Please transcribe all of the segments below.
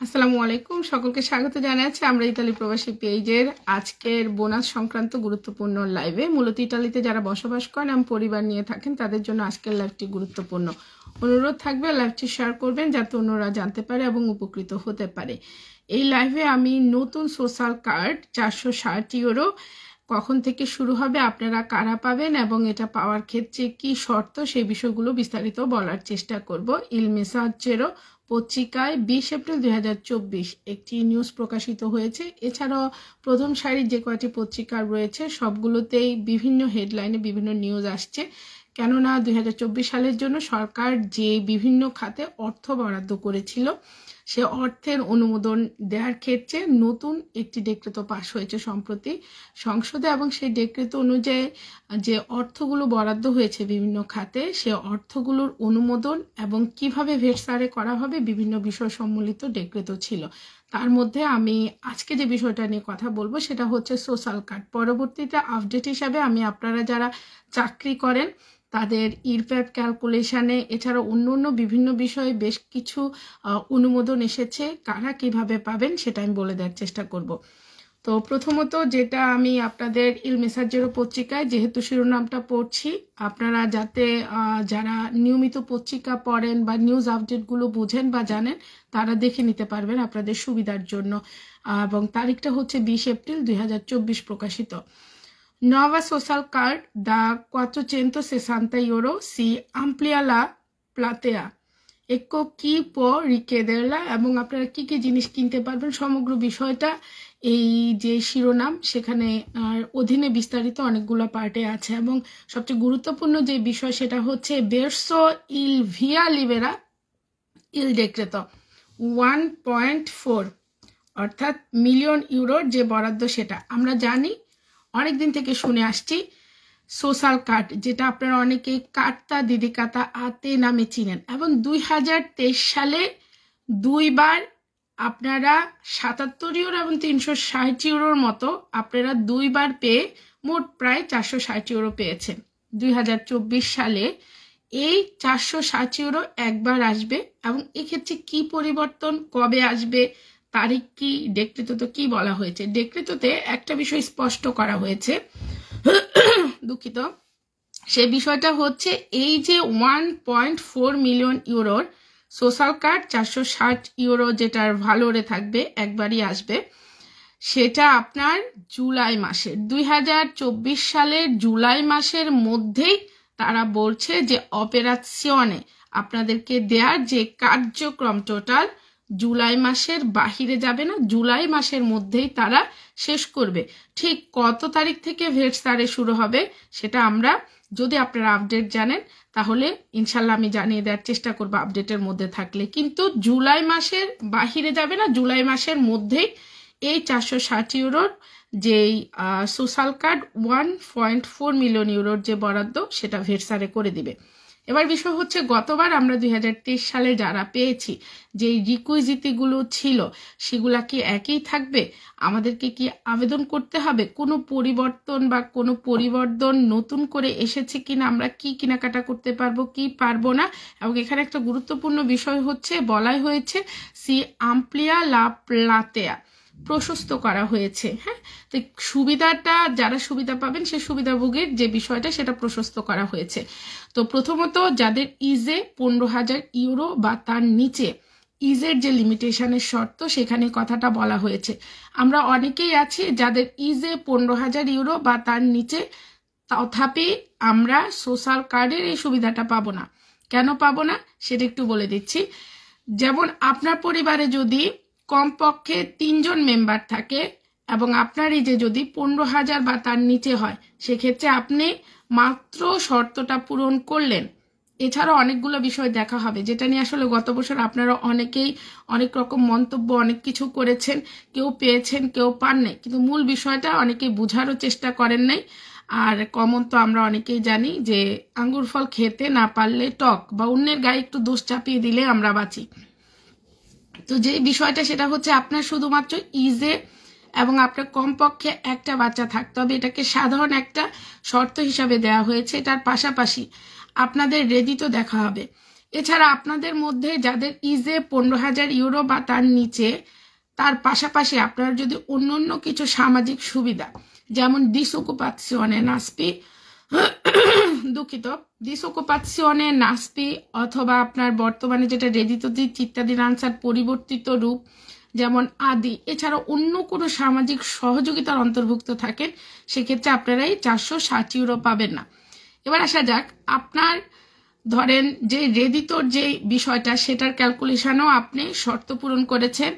আসসালামু আলাইকুম, সকলকে স্বাগত জানাচ্ছি আমরা ইতালি প্রবাসী পেজের আজকের বোনাস সংক্রান্ত গুরুত্বপূর্ণ লাইভে। মূলত ইতালিতে যারা বসবাস করেন এবং পরিবার নিয়ে থাকেন তাদের জন্য আজকের লাইভটি গুরুত্বপূর্ণ। অনুরোধ থাকবে লাইভটি শেয়ার করবেন যাতে অন্যরা জানতে পারে এবং উপকৃত হতে পারে। এই লাইভে আমি নতুন সোশ্যাল কার্ড 460 ইউরো কখন থেকে শুরু হবে, আপনারা কারা পাবেন এবং এটা পাওয়ার ক্ষেত্রে কি শর্ত, সেই বিষয়গুলো বিস্তারিত বলার চেষ্টা করব। ইল মেসাজ্জেরো পত্রিকায় 20 এপ্রিল 2024 একটি নিউজ প্রকাশিত হয়েছে। এছাড়াও প্রথম সারির যে কয়টি পত্রিকা রয়েছে সবগুলোতেই বিভিন্ন হেডলাইনে বিভিন্ন নিউজ আসছে, কেননা 2024 সালের জন্য সরকার যে বিভিন্ন খাতে অর্থ বরাদ্দ করেছিল সে অর্থের অনুমোদন দেওয়ার ক্ষেত্রে নতুন একটি ডেক্রেত পাশ হয়েছে সম্প্রতি সংসদে, এবং সেই ডেক্রেত অনুযায়ী যে অর্থগুলো বরাদ্দ হয়েছে বিভিন্ন খাতে সে অর্থগুলোর অনুমোদন এবং কিভাবে ভেটসারে করা হবে বিভিন্ন বিষয় সম্মিলিত ডেক্রেত ছিল। তার মধ্যে আমি আজকে যে বিষয়টা নিয়ে কথা বলবো সেটা হচ্ছে সোশ্যাল কার্ড। পরবর্তীতে আপডেট হিসাবে আমি আপনারা যারা চাকরি করেন তাদের ইরপ্যাপ ক্যালকুলেশনে এছাড়া অন্য অন্য বিভিন্ন বিষয়ে বেশ কিছু অনুমোদন এসেছে, কারা কিভাবে পাবেন সেটা আমি বলে দেওয়ার চেষ্টা করব। তো প্রথমত যেটা আমি আপনাদের ইল মেসাজ্জেরো পত্রিকায় যেহেতু শিরোনামটা পড়ছি, আপনারা যাতে যারা নিয়মিত পত্রিকা পড়েন বা নিউজ আপডেটগুলো বুঝেন বা জানেন তারা দেখে নিতে পারবেন আপনাদের সুবিধার জন্য, এবং তারিখটা হচ্ছে 20 এপ্রিল 2024 প্রকাশিত। Nuova social card da 460 euro si amplia la platea. Ecco chi può richiederla এবং আপনারা কি কি জিনিস কিনতে পারবেন সমগ্র বিষয়টা এই যে শিরোনাম সেখানে অধীনে বিস্তারিত অনেকগুলো পার্টে আছে। এবং সবচেয়ে গুরুত্বপূর্ণ যে বিষয় সেটা হচ্ছে verso il via libera il decreto 1.4 অর্থাৎ মিলিয়ন ইউরোর যে বরাদ্দ সেটা আমরা জানি, অনেকদিন থেকে শুনে আসছি। সোশ্যাল কার্ড যেটা আপনারা অনেকে কার্তা দিদিকাতা আতে নামে চিনেন, এবং 2023 সালে দুইবার আপনারা 77 ইউরো এবং 360 ইউরোর মতো আপনারা দুইবার পেয়ে মোট প্রায় 460 ইউরো পেয়েছেন। 2024 সালে এই 460 ইউরো একবার আসবে, এবং এক্ষেত্রে কি পরিবর্তন, কবে আসবে, তারিখ কি, ডেক্রেততে কি বলা হয়েছে। ডেক্রেততে একটা বিষয় স্পষ্ট করা হয়েছে, দুঃখিত, সে বিষয়টা হচ্ছে এই যে 1.4 মিলিয়ন ইউরোর সোশ্যাল কার্ড 460 ইউরো যেটার ভালোরে থাকবে একবারই আসবে, সেটা আপনার জুলাই মাসের 2024 সালের জুলাই মাসের মধ্যেই তারা বলছে যে অপারেশনে আপনাদেরকে দেওয়ার যে কার্যক্রম টোটাল জুলাই মাসের বাহিরে যাবে না, জুলাই মাসের মধ্যেই তারা শেষ করবে। ঠিক কত তারিখ থেকে ভেটসারে শুরু হবে সেটা আমরা, যদি আপনারা আপডেট জানেন তাহলে ইনশাল্লাহ আমি জানিয়ে দেওয়ার চেষ্টা করবো আপডেটের মধ্যে থাকলে, কিন্তু জুলাই মাসের বাহিরে যাবে না, জুলাই মাসের মধ্যেই এই 460 ইউরোর যেই সোশ্যাল কার্ড 1.4 মিলিয়ন ইউরোর যে বরাদ্দ সেটা ভেটসারে করে দিবে। এবার বিষয় হচ্ছে গতবার আমরা 2023 সালে যারা পেয়েছি যে রিকুইজিটিগুলো ছিল সেগুলা কি একই থাকবে, আমাদেরকে কি আবেদন করতে হবে, কোনো পরিবর্তন বা কোনো পরিবর্তন নতুন করে এসেছে কিনা, আমরা কি কেনাকাটা করতে পারবো কি পারবো না। এবং এখানে একটা গুরুত্বপূর্ণ বিষয় হচ্ছে বলাই হয়েছে সি আম্পলিয়া লা প্লাতেয়া, প্রশস্ত করা হয়েছে। হ্যাঁ, তো সুবিধাটা যারা সুবিধা পাবেন সে সুবিধাভোগীর যে বিষয়টা সেটা প্রশস্ত করা হয়েছে। তো প্রথমত যাদের ইজে 15,000 ইউরো বা তার নিচে, ইজের যে লিমিটেশনের শর্ত সেখানে কথাটা বলা হয়েছে। আমরা অনেকেই আছি যাদের ইজে 15,000 ইউরো বা তার নিচে, তথাপি আমরা সোশ্যাল কার্ডের এই সুবিধাটা পাবো না। কেন পাবো না সেটা একটু বলে দিচ্ছি। যেমন আপনার পরিবারে যদি কমপক্ষে 3 জন মেম্বার থাকে এবং আপনার এই যে যদি 15,000 বা তার নিচে হয়, সেক্ষেত্রে আপনি মাত্র শর্তটা পূরণ করলেন। এছাড়া অনেকগুলো বিষয় দেখা হবে যেটা নিয়ে আসলে গত বছর আপনারা অনেকেই অনেক রকম মন্তব্য অনেক কিছু করেছেন, কেউ পেয়েছেন কেউ পান নাই, কিন্তু মূল বিষয়টা অনেকেই বোঝারও চেষ্টা করেন নাই। আর কমন তো আমরা অনেকেই জানি যে আঙ্গুর ফল খেতে না পারলে টক, বা অন্যের গায়ে একটু দোষ চাপিয়ে দিলে আমরা বাঁচি। তো যে বিষয়টা সেটা হচ্ছে আপনার শুধুমাত্র ইজে এবং আপনার কমপক্ষে একটা বাচ্চা থাকতে হবে, এটাকে সাধারণ একটা শর্ত হিসাবে দেওয়া হয়েছে। এটার পাশাপাশি আপনাদের রেডি তো দেখা হবে, এছাড়া আপনাদের মধ্যে যাদের ইজে 15,000 ইউরো বা তার নিচে, তার পাশাপাশি আপনার যদি অন্য কিছু সামাজিক সুবিধা যেমন ডিসঅকুপাzione নাসপি দুঃখিত ডিসঅকুপাzione নাসপি অথবা আপনার বর্তমানে যেটা reddito di cittadinanzaর পরিবর্তিত রূপ যেমন আদি, এছাড়া অন্য কোনো সামাজিক সহযোগিতার অন্তর্ভুক্ত থাকেন, সেক্ষেত্রে আপনারা এই 460 ইউরো পাবেন না। এবার আসা যাক, আপনার ধরেন যে রেডিটোর যে বিষয়টা সেটার ক্যালকুলেশনও আপনি শর্ত পূরণ করেছেন,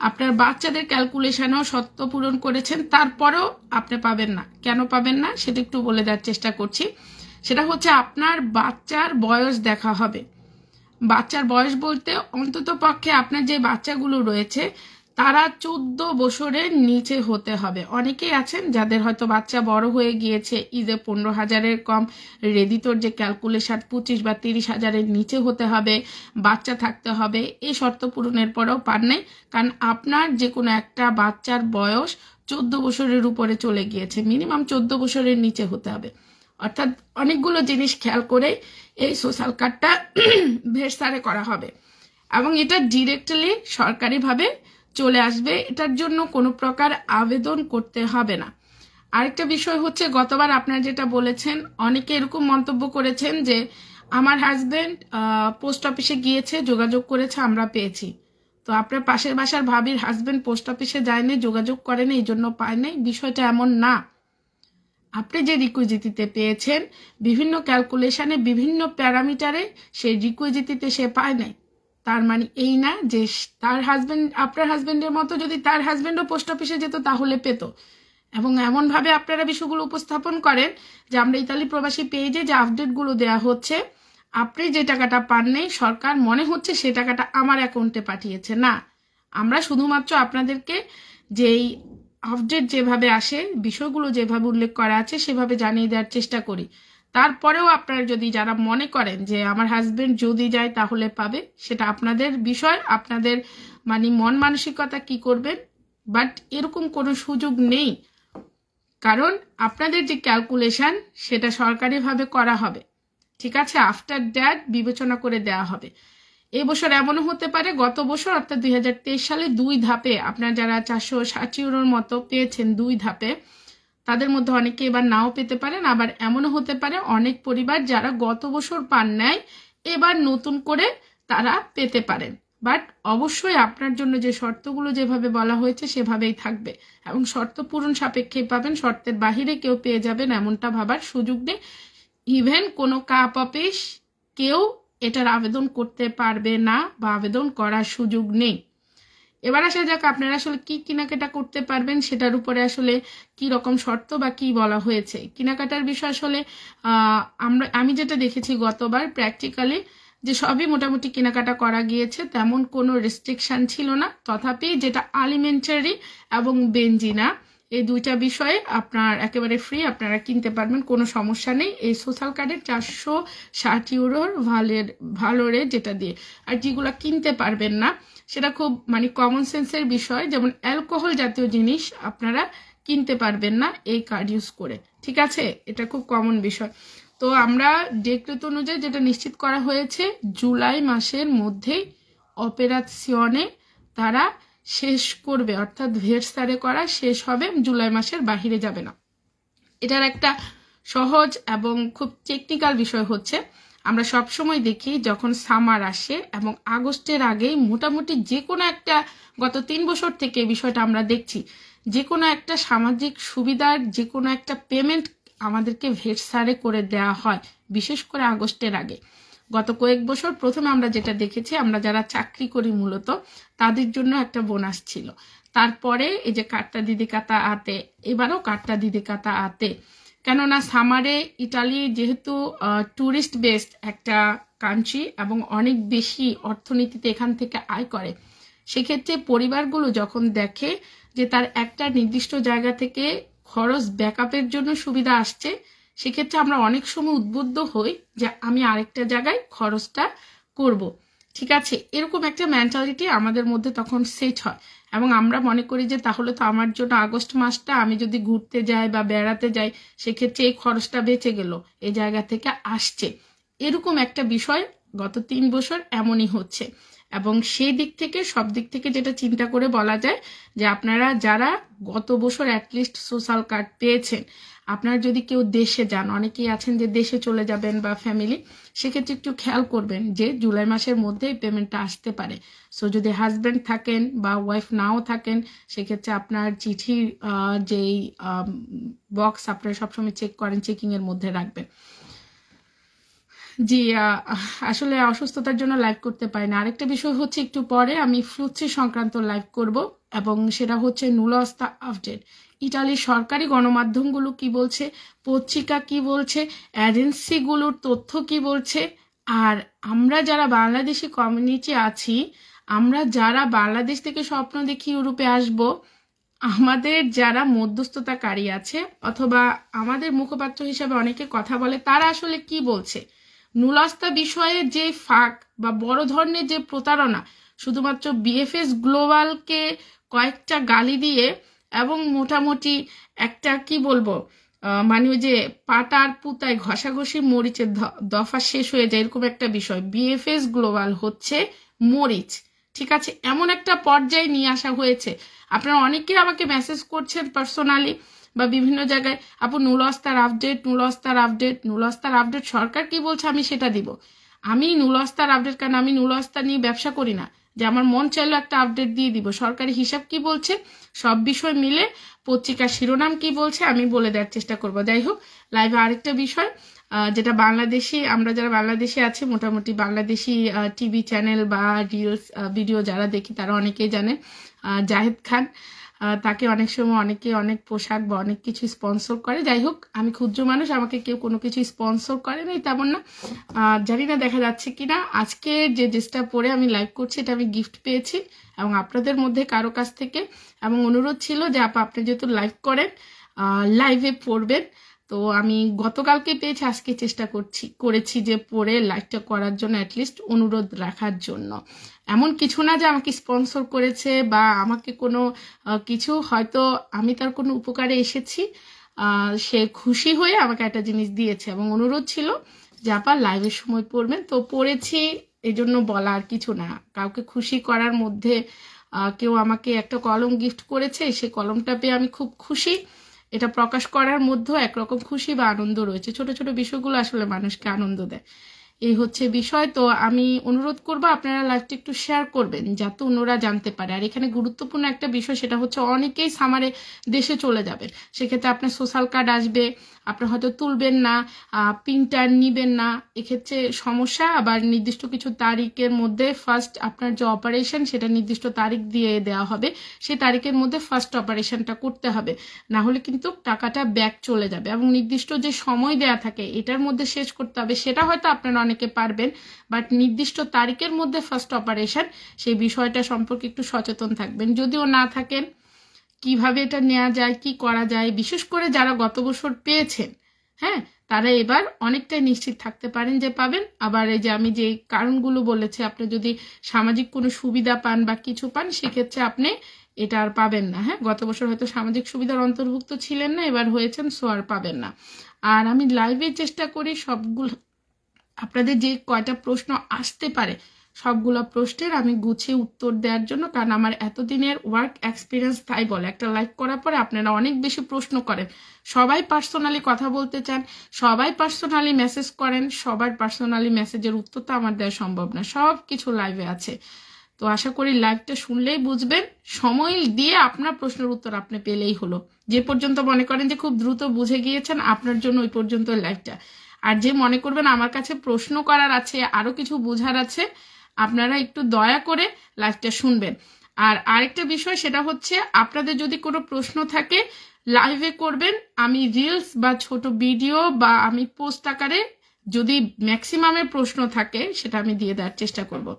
আপনার বাচ্চাদের ক্যালকুলেশনও শর্ত পূরণ করেছেন, তারপরেও আপনি পাবেন না। কেন পাবেন না সেটা একটু বলে দেওয়ার চেষ্টা করছি। সেটা হচ্ছে আপনার বাচ্চার বয়স দেখা হবে। বাচ্চার বয়স বলতে অন্তত পক্ষে আপনার যে বাচ্চাগুলো রয়েছে তারা 14 বছরের নিচে হতে হবে। অনেকেই আছেন যাদের হয়তো বাচ্চা বড় হয়ে গিয়েছে, ইজে 15,000-এর কম, রেডিটোর যে ক্যালকুলেশন 25 বা 30,000-এর নিচে হতে হবে, বাচ্চা থাকতে হবে, এই শর্ত পূরণের পরেও পান নাই, কারণ আপনার যে কোনো একটা বাচ্চার বয়স 14 বছরের উপরে চলে গিয়েছে, মিনিমাম 14 বছরের নিচে হতে হবে। অর্থাৎ অনেকগুলো জিনিস খেয়াল করে এই সোশ্যাল কার্ডটা ভেরসারে করা হবে এবং এটা ডিরেক্টলি সরকারিভাবে চলে আসবে। এটার জন্য কোনো প্রকার আবেদন করতে হবে না। আরেকটা বিষয় হচ্ছে, গতবার আপনারা যেটা বলেছেন, অনেকে এরকম মন্তব্য করেছেন যে আমার হাজবেন্ড পোস্ট অফিসে গিয়েছে, যোগাযোগ করেছে, আমরা পেয়েছি। তো আপনার পাশের বাসার ভাবির হাজবেন্ড পোস্ট অফিসে যায়নি, যোগাযোগ করেনি, এই জন্য পায় নাই, বিষয়টা এমন না। আপনি যে রিকুইজিটিতে পেয়েছেন, বিভিন্ন ক্যালকুলেশনে বিভিন্ন প্যারামিটারে সেই রিকুইজিটিতে সে পায় নাই, তার মানে এই না যে তার হাজবেন্ড, আপনার হাজবেন্ডের মতো যদি তার হাজবেন্ডও পোস্ট অফিসে যেত তাহলে পেত। এবং এমনভাবে আপনারা বিষয়গুলো উপস্থাপন করেন যে আমরা ইতালি প্রবাসী পেজে যে আপডেটগুলো দেওয়া হচ্ছে, আপনি যে টাকাটা পান নেই, সরকার মনে হচ্ছে সে টাকাটা আমার অ্যাকাউন্টে পাঠিয়েছে। না, আমরা শুধুমাত্র আপনাদেরকে যেই আপডেট যেভাবে আসে, বিষয়গুলো যেভাবে উল্লেখ করা আছে সেভাবে জানিয়ে দেওয়ার চেষ্টা করি। তারপরেও আপনারা যদি যারা মনে করেন যে আমার হাজবেন্ড যদি যায় তাহলে পাবে, সেটা আপনাদের বিষয়, আপনাদের মানে মন মানসিকতা কি করবেন, বাট এরকম কোনো সুযোগ নেই। কারণ আপনাদের যে ক্যালকুলেশন সেটা সরকারিভাবে করা হবে, ঠিক আছে, আফটার দ্যাট বিবেচনা করে দেওয়া হবে। এই বছর এমনও হতে পারে, গত বছর অর্থাৎ 2023 সালে 2 ধাপে আপনার যারা 460 ইউরোর মতো পেয়েছেন 2 ধাপে, তাদের মধ্যে অনেকে এবার নাও পেতে পারেন। আবার এমনও হতে পারে অনেক পরিবার যারা গত বছর পান নাই এবার নতুন করে তারা পেতে পারেন। বাট অবশ্যই আপনার জন্য যে শর্তগুলো যেভাবে বলা হয়েছে সেভাবেই থাকবে এবং শর্ত পূরণ সাপেক্ষেই পাবেন। শর্তের বাহিরে কেউ পেয়ে যাবেন এমনটা ভাবার সুযোগ নেই। ইভেন কোনো কাপ অফিস কেউ এটার আবেদন করতে পারবে না বা আবেদন করার সুযোগ নেই। এবার আসা যাক আপনারা আসলে কি কেনাকাটা করতে পারবেন, সেটার উপরে আসলে কি রকম শর্ত বা কি বলা হয়েছে। কেনাকাটার বিষয় আসলে আমি যেটা দেখেছি গতবার প্র্যাকটিক্যালি যে সবই মোটামুটি কেনাকাটা করা গিয়েছে, তেমন কোনো রেস্ট্রিকশন ছিল না। তথাপি যেটা আলিমেন্টারি এবং বেনজিনা, এই দুইটা বিষয়ে আপনার একেবারে ফ্রি, আপনারা কিনতে পারবেন, কোনো সমস্যা নেই এই সোশ্যাল কার্ডের 460 ইউরোর ভালোরে যেটা দিয়ে। আর যেগুলো কিনতে পারবেন না সেটা খুব মানে কমন সেন্সের বিষয়, যেমন অ্যালকোহল জাতীয় জিনিস আপনারা কিনতে পারবেন না এই কার্ড ইউজ করে, ঠিক আছে, এটা খুব কমন বিষয়। তো আমরা ডেক্রেট অনুযায়ী যেটা নিশ্চিত করা হয়েছে, জুলাই মাসের মধ্যেই অপারেশনে তারা শেষ করবে, অর্থাৎ ভেরসারে করা শেষ হবে, জুলাই মাসের বাহিরে যাবে না। এটার একটা সহজ এবং খুব টেকনিক্যাল বিষয় হচ্ছে, আমরা সবসময় দেখি যখন সামার আসে এবং আগস্টের আগেই মোটামুটি যে কোনো একটা, গত 3 বছর থেকে বিষয়টা আমরা দেখছি, যে কোনো একটা সামাজিক সুবিধার যে কোনো একটা পেমেন্ট আমাদেরকে ভেরসারে করে দেওয়া হয়, বিশেষ করে আগস্টের আগে। গত কয়েক বছর প্রথমে আমরা যেটা দেখেছি, আমরা যারা চাকরি করি মূলত তাদের জন্য একটা বোনাস ছিল। তারপরে এই যে কার্তা দিদিকাতা আতে, এবারও কার্তা দিদিকাতা আতে, কেননা সামারে ইটালি যেহেতু ট্যুরিস্ট বেসড একটা কান্ট্রি এবং অনেক বেশি অর্থনীতিতে এখান থেকে আয় করে, সেক্ষেত্রে পরিবারগুলো যখন দেখে যে তার একটা নির্দিষ্ট জায়গা থেকে খরচ ব্যাকআপের জন্য সুবিধা আসছে, সেক্ষেত্রে আমরা অনেক সময় উদ্বুদ্ধ হই যে আমি আরেকটা জায়গায় খরচটা করব, ঠিক আছে, এরকম একটা মেন্টালিটি আমাদের মধ্যে তখন সেট হয় এবং আমরা মনে করি যে তাহলে তো আমার জন্য আগস্ট মাসটা আমি যদি ঘুরতে যাই বা বেড়াতে যাই সেক্ষেত্রে এই খরচটা বেঁচে গেল, এই জায়গা থেকে আসছে, এরকম একটা বিষয় গত 3 বছর এমনই হচ্ছে। এবং সেই দিক থেকে সব দিক থেকে যেটা চিন্তা করে বলা যায় যে আপনারা যারা গত বছর অ্যাটলিস্ট সোশ্যাল কার্ড পেয়েছেন, আপনারা যদি কেউ দেশে যান, অনেকেই আছেন যে দেশে চলে যাবেন বা ফ্যামিলি, সেক্ষেত্রে একটু খেয়াল করবেন যে জুলাই মাসের মধ্যে পেমেন্টটা আসতে পারে। সো যদি হাজব্যান্ড থাকেন বা ওয়াইফ নাও থাকেন, সেক্ষেত্রে আপনার চিঠির যেই বক্স আপনারা সবসময় চেক করেন, চেকিংয়ের মধ্যে রাখবেন। জি, আসলে অসুস্থতার জন্য লাইভ করতে পারি না। আরেকটা বিষয় হচ্ছে একটু পরে আমি ফ্লুচি সংক্রান্ত লাইভ করব, এবং সেটা হচ্ছে নুলস্তা আপডেট। ইটালির সরকারি গণমাধ্যমগুলো কি বলছে, পত্রিকা কি বলছে, এজেন্সিগুলোর তথ্য কি বলছে, আর আমরা যারা বাংলাদেশি কমিউনিটি আছি, আমরা যারা বাংলাদেশ থেকে স্বপ্ন দেখি ইউরোপে আসব, আমাদের যারা মধ্যস্থতাকারী আছে অথবা আমাদের মুখপাত্র হিসাবে অনেকে কথা বলে, তারা আসলে কি বলছে। নুলস্তা বিষয়ে যে ফাঁক বা বড় ধরনের যে প্রতারণা, শুধুমাত্র বিএফএস গ্লোবালকে কয়েকটা গালি দিয়ে এবং মোটামুটি একটা কি বলবো, মানে ওই যে পাটার পুতায় ঘষাঘষি মরিচের দফা শেষ হয়ে যায়, এরকম একটা বিষয়। বিএফএস গ্লোবাল হচ্ছে মরিচ, ঠিক আছে, এমন একটা পর্যায়ে নিয়ে আসা হয়েছে। আপনারা অনেকেই আমাকে মেসেজ করছেন পার্সোনালি বা বিভিন্ন জায়গায়, আপু নুলস্তার আপডেট, নুলস্তার আপডেট, নুলস্তার আপডেট সরকার কি বলছে আমি সেটা দিব। আমি নুলস্তার আপডেট, কারণ আমি নুলস্তা নিয়ে ব্যবসা করি না যে আমার মন চাইলো একটা আপডেট দিয়ে দিব। সরকারি হিসাব কি বলছে, সব বিষয় মিলে পত্রিকার শিরোনাম কি বলছে আমি বলে দেওয়ার চেষ্টা করব। যাই হোক, লাইভে আরেকটা বিষয় যেটা বাংলাদেশি, আমরা যারা বাংলাদেশে আছি, মোটামুটি বাংলাদেশি টিভি চ্যানেল বা রিলস ভিডিও যারা দেখি তারা অনেকেই জানেন জাহেদ খান, তাকে অনেক সময় অনেকে অনেক পোশাক বা অনেক কিছু স্পন্সর করে। যাই হোক, আমি ক্ষুদ্র মানুষ, আমাকে কেউ কোনো কিছু স্পন্সর করে নাই তেমন না, জানি না দেখা যাচ্ছে কিনা। আজকে যে ড্রেসটা পরে আমি লাইভ করছি এটা আমি গিফট পেয়েছি এবং আপনাদের মধ্যে কারো কাছ থেকে, এবং অনুরোধ ছিল যে আপনি যেহেতু লাইভ করেন লাইভে পড়বেন, তো আমি গতকালকে পেয়েছি, আজকে চেষ্টা করেছি যে পরে লাইভটা করার জন্য, অ্যাটলিস্ট অনুরোধ রাখার জন্য। এমন কিছু না যে আমাকে স্পন্সর করেছে বা আমাকে কোনো কিছু, হয়তো আমি তার কোনো উপকারে এসেছি, সে খুশি হয়ে আমাকে একটা জিনিস দিয়েছে এবং অনুরোধ ছিল যে আপা লাইভের সময় পড়বেন, তো পড়েছি, এই জন্য বলা আর কিছু না। কাউকে খুশি করার মধ্যে কেউ আমাকে একটা কলম গিফট করেছে, সেই কলমটা পেয়ে আমি খুব খুশি। এটা প্রকাশ করার মধ্যেও একরকম খুশি বা আনন্দ রয়েছে। ছোট ছোট বিষয়গুলো আসলে মানুষকে আনন্দ দেয়, এই হচ্ছে বিষয়। তো আমি অনুরোধ করব আপনারা লাইভটি একটু শেয়ার করবেন যাতে অন্যরা জানতে পারে। আর এখানে গুরুত্বপূর্ণ একটা বিষয়, সেটা হচ্ছে অনেকেই সামারে দেশে চলে যাবেন, সেক্ষেত্রে আপনার সোশ্যাল কার্ড আসবে, আপনার হয়তো তুলবেন না, প্রিন্টার নিবেন না, এক্ষেত্রে সমস্যা। আবার নির্দিষ্ট কিছু তারিখের মধ্যে ফার্স্ট আপনার যে অপারেশন, সেটা নির্দিষ্ট তারিখ দিয়ে দেওয়া হবে, সেই তারিখের মধ্যে ফার্স্ট অপারেশনটা করতে হবে, না হলে কিন্তু টাকাটা ব্যাক চলে যাবে। এবং নির্দিষ্ট যে সময় দেয়া থাকে এটার মধ্যে শেষ করতে হবে, সেটা হয়তো আপনারা অনেকে পারবেন, বাট নির্দিষ্ট তারিখের মধ্যে ফার্স্ট অপারেশন, সেই বিষয়টা সম্পর্কে একটু সচেতন থাকবেন। যদিও না থাকেন, কিভাবে এটা নেওয়া যায়, কি করা যায়, বিশেষ করে যারা গত বছর পেয়েছেন, হ্যাঁ, তারা এবার অনেকটাই নিশ্চিত থাকতে পারেন যে পাবেন। আবার এই যে আমি যে কারণগুলো বলেছি, আপনি যদি সামাজিক কোনো সুবিধা পান বা কিছু পান, সেক্ষেত্রে আপনি এটা আর পাবেন না। হ্যাঁ, গত বছর হয়তো সামাজিক সুবিধার অন্তর্ভুক্ত ছিলেন না, এবার হয়েছেন, সো আর পাবেন না। আর আমি লাইভে চেষ্টা করি সবগুলো আপনাদের যে কয়টা প্রশ্ন আসতে পারে সবগুলো প্রশ্নের আমি গুছিয়ে উত্তর দেওয়ার জন্য, কারণ আমার এতদিনের ওয়ার্ক এক্সপিরিয়েন্স তাই বলে। একটা লাইভ করার পরে আপনারা অনেক বেশি প্রশ্ন করেন, সবাই পার্সোনালি কথা বলতে চান, সবাই পার্সোনালি মেসেজ করেন, সবার পার্সোনালি মেসেজের উত্তর তো আমার দেওয়া সম্ভব না, সব কিছু লাইভে আছে। তো আশা করি লাইভটা শুনলেই বুঝবেন, সময় দিয়ে আপনার প্রশ্নের উত্তর আপনি পেলেই হলো। যে পর্যন্ত মনে করেন যে খুব দ্রুত বুঝে গিয়েছেন, আপনার জন্য ওই পর্যন্ত লাইভটা। আর যে মনে করবেন আমার কাছে প্রশ্ন করার আছে, আরো কিছু বোঝার আছে, আপনারা একটু দয়া করে লাইভটা শুনবেন। আর আরেকটা বিষয়, সেটা হচ্ছে আপনাদের যদি কোনো প্রশ্ন থাকে লাইভে করবেন, আমি রিলস বা ছোট ভিডিও বা আমি পোস্ট আকারে যদি ম্যাক্সিমামের প্রশ্ন থাকে সেটা আমি দিয়ে দেওয়ার চেষ্টা করব।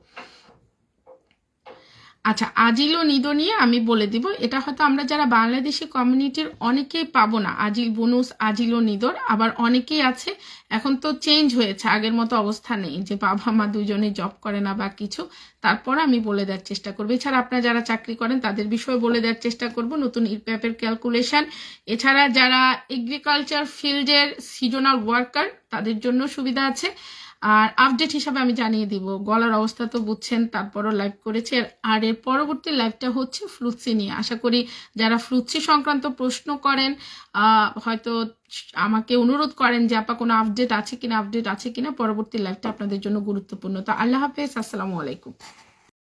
আচ্ছা, আজিল ও নিদো নিয়ে আমি বলে দিব, এটা হয়তো আমরা যারা বাংলাদেশি কমিউনিটির অনেকেই পাবো না, আজিল বোনুস, আজিল ও নিদোর। আবার অনেকেই আছে, এখন তো চেঞ্জ হয়েছে, আগের মতো অবস্থা নেই যে বাবা মা দুজনেই জব করে না বা কিছু, তারপর আমি বলে দেওয়ার চেষ্টা করবো। এছাড়া আপনারা যারা চাকরি করেন তাদের বিষয়ে বলে দেওয়ার চেষ্টা করব, নতুন ইরপ্যাপের ক্যালকুলেশন। এছাড়া যারা এগ্রিকালচার ফিল্ডের সিজনাল ওয়ার্কার তাদের জন্য সুবিধা আছে। আর আপডেট হিসাবে আমি জানিয়ে দিব, গলার অবস্থা তো বুঝছেন, তারপরও লাইভ করেছি। আর এর পরবর্তী লাইভটা হচ্ছে ফ্রুটসি নিয়ে। আশা করি যারা ফ্রুটসি সংক্রান্ত প্রশ্ন করেন, হয়তো আমাকে অনুরোধ করেন যে আপা কোনো আপডেট আছে কিনা, পরবর্তী লাইভটা আপনাদের জন্য গুরুত্বপূর্ণ। তো আল্লাহ হাফেজ, আসসালামু আলাইকুম।